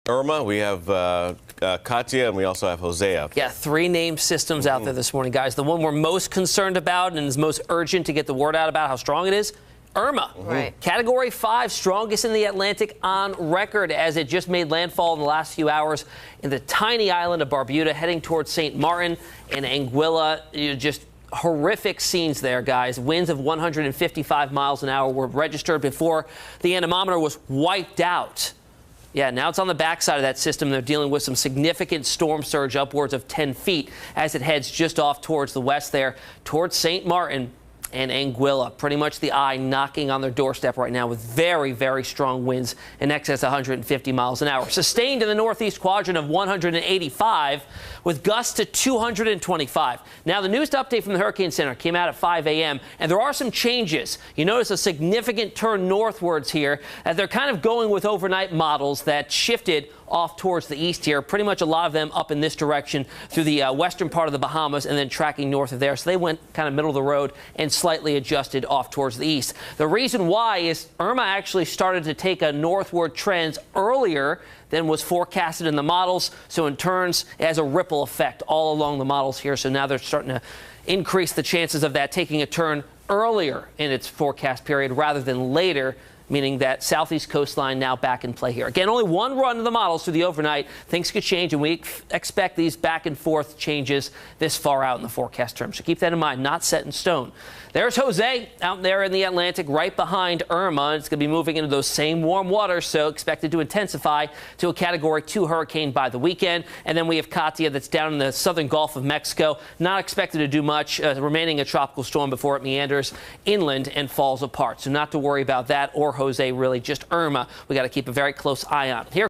Irma, we have Katia, and we also have Hosea. Yeah, three named systems out there this morning, guys. The one we're most concerned about and is most urgent to get the word out about how strong it is, Irma. Right. Category 5, strongest in the Atlantic on record, as it just made landfall in the last few hours in the tiny island of Barbuda, heading towards St. Martin and Anguilla. Just horrific scenes there, guys. Winds of 155 miles an hour were registered before the anemometer was wiped out. Yeah, now it's on the backside of that system. They're dealing with some significant storm surge, upwards of 10 feet, as it heads just off towards the west there, towards St. Martin and Anguilla. Pretty much the eye knocking on their doorstep right now with very, very strong winds in excess of 150 miles an hour. Sustained in the northeast quadrant of 185 with gusts to 225. Now, the newest update from the Hurricane Center came out at 5 a.m., and there are some changes. You notice a significant turn northwards here, as they're kind of going with overnight models that shifted off towards the east here. Pretty much a lot of them up in this direction through the western part of the Bahamas and then tracking north of there. So they went kind of middle of the road and slightly adjusted off towards the east. The reason why is Irma actually started to take a northward trend earlier than was forecasted in the models. So in turns, it has a ripple effect all along the models here. So now they're starting to increase the chances of that taking a turn earlier in its forecast period rather than later, meaning that southeast coastline now back in play here. Again, only one run of the models through the overnight. Things could change, and we expect these back and forth changes this far out in the forecast term. So keep that in mind, not set in stone. There's Jose out there in the Atlantic right behind Irma. It's going to be moving into those same warm waters, so expected to intensify to a Category 2 hurricane by the weekend. And then we have Katia that's down in the southern Gulf of Mexico. Not expected to do much, remaining a tropical storm before it meanders inland and falls apart. So not to worry about that or Jose, really, just Irma. We got to keep a very close eye on. Here